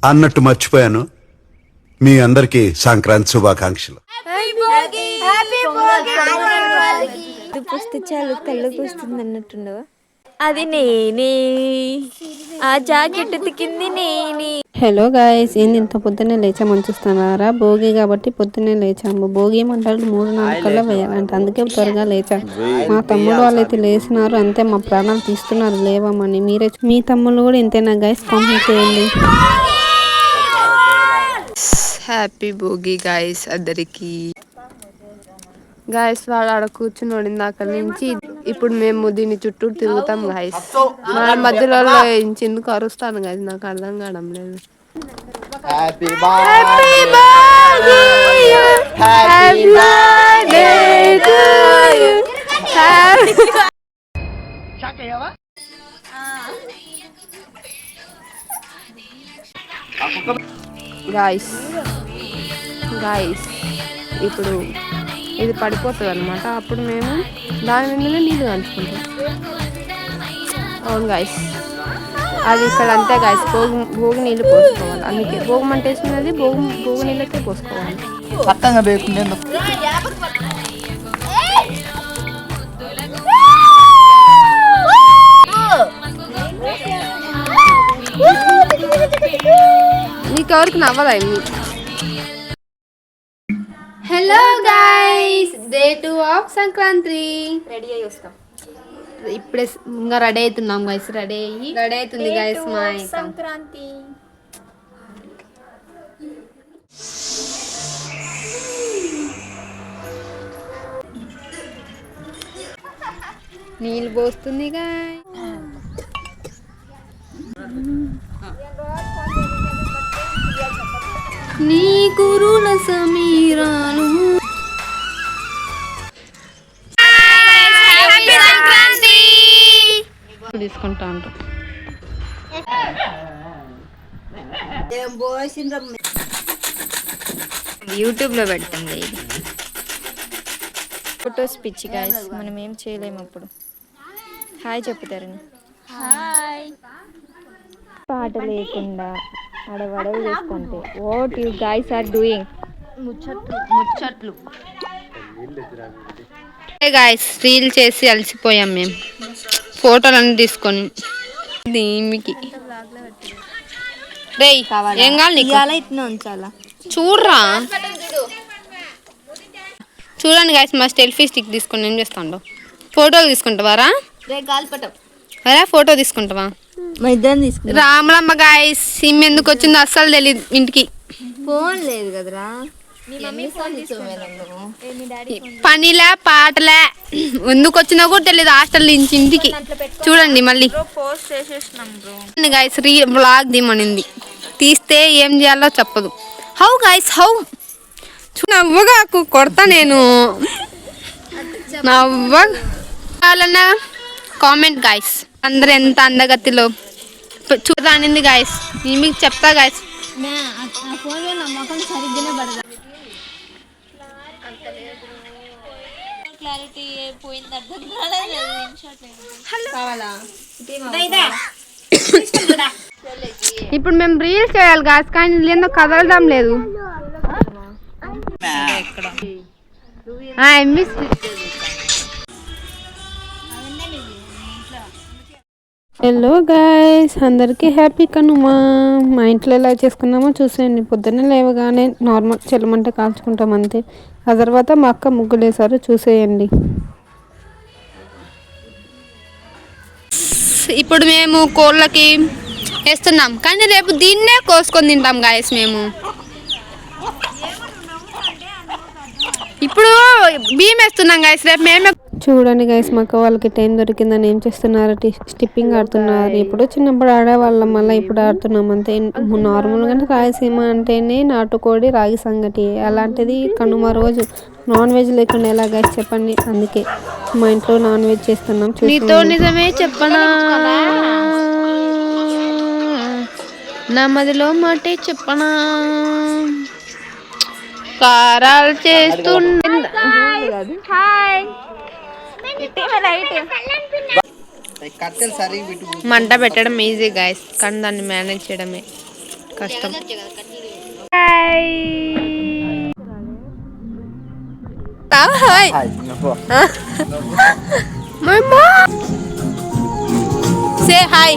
అన్నట్టు మర్చిపోయాను, మీ అందరికీ సంక్రాంతి శుభాకాంక్షలు. పుస్తే చాలు కళ్ళు పుస్తుంది అన్నట్టుండవా? అది నేనే, ఆ జాకెట్ ఉతికింది నేనే. హలో గాయస్, ఏంది ఇంత పొద్దున్నే లేచామని చూస్తున్నారా? భోగి కాబట్టి పొద్దున్నే లేచాము. భోగి మంటలు 3-4 కల్లా వేయాలంట, అందుకే త్వరగా లేచాము. మా తమ్ముడు వాళ్ళైతే లేచినారు, అంతే మా ప్రాణాలు తీస్తున్నారు లేవమని. మీరే మీ తమ్ముళ్ళు కూడా ఇంతేనా గాయస్? కామెంట్ చేయండి. హ్యాపీ భోగి గాయస్ అందరికి. గాయస్ వాడు ఆడ కూర్చుని ఇందాక నుంచి. ఇప్పుడు మేము దీని చుట్టూ తిరుగుతాం గాయస్. మన మధ్యలో ఎందుకు అరుస్తాను గాయస్, నాకు అర్థం కావడం లేదు. గాయస్ ఇప్పుడు ఇది పడిపోతుంది అనమాట. అప్పుడు మేము దాని మీదనే నీళ్ళు కలుపుకుంటాం. అవును గాయస్, అది ఇక్కడ అంతే గాయస్. భోగి నీళ్ళు పోసుకోవాలి, అందుకే భోగి మంట వేసుకున్నది భోగి నీళ్ళకే పోసుకోవాలి. నీకెవరికి నవ్వదా? Hello guys, day 2 of Sankranti. Ready అయ్యి వస్తాం. ఇప్పుడే ఇంకా రెడీ అవుతున్నాం గైస్. రెడీ అవుతుంది గైస్ మా సంక్రాంతి. నీళ్ళు పోస్తుంది గాయ్. నీ కురుల సమీరాలు తీసుకుంటా అంట. యూట్యూబ్ లో పెడతాం ఫొటోస్ పిచ్చి గాయస్, మనం ఏం చేయలేము. అప్పుడు హాయ్ చెప్తారని హాయ్ పాట లేకుండా అడవడలు చేసుకుంటే what you guys are doing? ముచ్చట్లు గాయస్, రీల్ చేసి అలసిపోయాం మేము, ఫోటోలు అన్నీ తీసుకొని. దీనికి రేయ్ ఏం కావాలి నీకు? ఇట్లా ఉంచాలా? చూడరా, చూడండి గాయస్, మా సెల్ఫీ స్టిక్ తీసుకొని ఏం చేస్తాండో. ఫోటోలు తీసుకుంటావారా? అరే ఫోటో తీసుకుంటావా? మా ఇద్దరం తీసుకుంటాం. రామలమ్మ గాయస్, సిమ్ ఎందుకు వచ్చిందో అస్సలు తెలియదు. ఇంటికి ఫోన్ లేదు కదరా. పనిలే పాటలే ఎందుకు వచ్చినా కూడా తెలియదు హాస్టల్ నుంచి ఇంటికి. చూడండి మళ్ళీ గాయస్, వ్లాగ్ దిమనింది, తీస్తే ఏం చేయాలో చెప్పదు. How guys how? నవ్వగా కొడతా నేను, నవ్వాలన్నా కామెంట్ గాయస్. అందరు ఎంత అందగతిలో చూడానింది గాయస్, నేను మీకు చెప్తా గాయస్. ఇప్పుడు మేము రీల్స్ చేయాలి గాయస్, కానీ ఏందో కదలడం లేదు. హలో గాయస్, అందరికీ హ్యాపీ కనుమ. మా ఇంట్లో ఎలా చేసుకున్నామో చూసేయండి. పొద్దున్నే లేవగానే నార్మల్ చెల్లమంటే కాల్చుకుంటాం అంతే. ఆ తర్వాత మా అక్క ముగ్గులు వేసారు, చూసేయండి. ఇప్పుడు మేము కోళ్ళకి వేస్తున్నాం, కానీ రేపు దీన్నే కోసుకొని తింటాం గాయస్. మేము ఇప్పుడు బియ్యం వేస్తున్నాం గాయస్, రేపు మేమే. చూడండి గైస్, మా అక్క వాళ్ళకి టైం దొరికిందని ఏం చేస్తున్నారు? స్టిప్పింగ్ ఆడుతున్నారు. ఎప్పుడో చిన్నప్పుడు ఆడేవాళ్ళం, మళ్ళీ ఇప్పుడు ఆడుతున్నాం అంతే. నార్మల్గా రాయలసీమ అంటేనే నాటుకోడి రాగి సంగటి, అలాంటిది కనుమ రోజు నాన్ వెజ్ లేకుండా ఎలా గైస్ చెప్పండి? అందుకే మా ఇంట్లో నాన్ వెజ్ చేస్తున్నాం. నీతో నిజమే చెప్పనా, నా మదిలో మాటే చెప్పనా, కారాలు చేస్తున్నా. మంట పెట్టడం ఈజీ గాయస్, కానీ దాన్ని మేనేజ్ చేయడమే కష్టం. Hi say hi.